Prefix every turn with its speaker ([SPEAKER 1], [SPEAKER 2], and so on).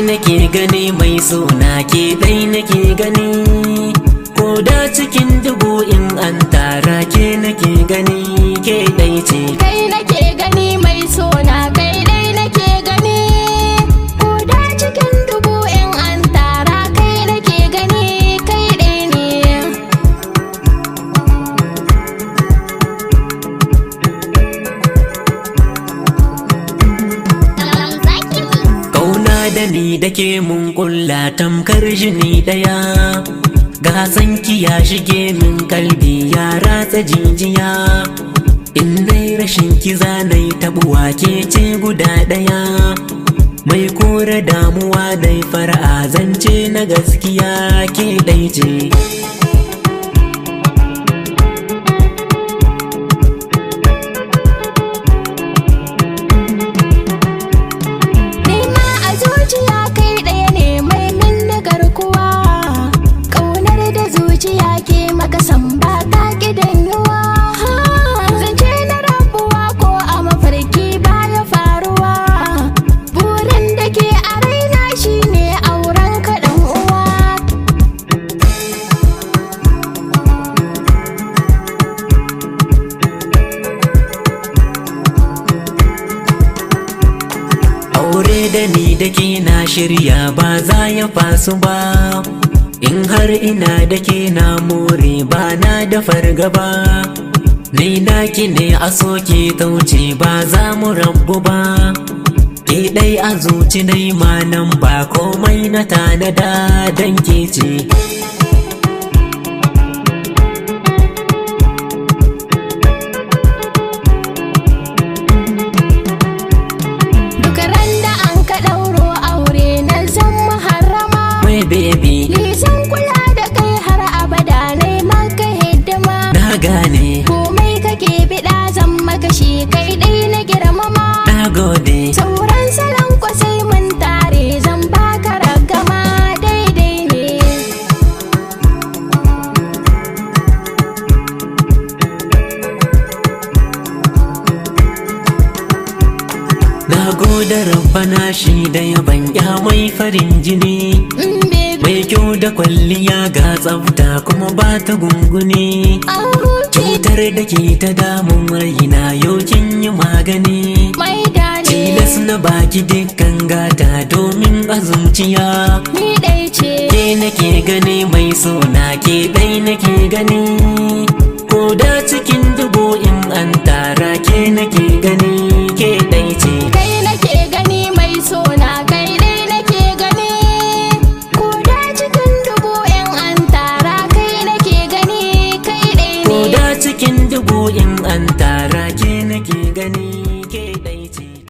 [SPEAKER 1] nake gani mai suna ke dai nake gani, ko da cikin dubu in an tara ke nake gani ke dai ce.
[SPEAKER 2] Kai nake gani mai sona kai dai nake gani, ko da cikin dubu in an tara kai nake gani kai dai ne.
[SPEAKER 1] Kauna da ni da ke mun kulla tamkar jini daya, gasan ya shige min kalbi ya ratsa jijiya. In dai rashin kiza nai tabuwa ke ce guda daya, mai kore damuwa dai fara'a zance na gaskiya ke dai ce.
[SPEAKER 2] Nima a zuciya kai ɗaya ne mai min garkuwa, ƙaunar da zuciya ke maka san ba ta ƙidanyuwa. Zance na rabuwa ko a mafarki baya faruwa, burin da ke a raina shine auren ka ɗan uwa.
[SPEAKER 1] Aure da ni da ke na shirya ba za ya fasu ba, in har ina da ke na more ba na da fargaba. Ni naki ne a soke tauce ba za mu rabu ba, ke dai a zuci dai ma nan ba komai na tanada dan ke ce.
[SPEAKER 2] Duk ran da an ka ɗauro aure na zan muharrama,
[SPEAKER 1] Mai baby
[SPEAKER 2] ni zan kula da kai har abada nai maka hidima.
[SPEAKER 1] na gane,
[SPEAKER 2] Komai kake biɗa zan maka shi kai ɗai na girmama.
[SPEAKER 1] na gode.
[SPEAKER 2] Sauran salon kwasai mun tare zan baka ragama daidai ne.
[SPEAKER 1] Na gode rabbana shi da yaban ya mai farin jini,
[SPEAKER 2] Baby
[SPEAKER 1] mai kyau da kwalliya ga tsafta kuma ba ta gunguni.
[SPEAKER 2] an huce
[SPEAKER 1] Cutar da ke ta damun raina yau kin yi magani,
[SPEAKER 2] mai dane
[SPEAKER 1] tilas na baki dukkan gata domin a zuciya.
[SPEAKER 2] ni ɗai ce.
[SPEAKER 1] Ke nake gani mai sona ke dai nake gani, ko da cikin dubu in an tara ke nake gani ke dai ce.
[SPEAKER 2] Kai nake gani mai sona kai dai nake gani, ko da cikin dubu in an tara kai nake gani kai ɗai
[SPEAKER 1] Ko
[SPEAKER 2] ne.
[SPEAKER 1] da cikin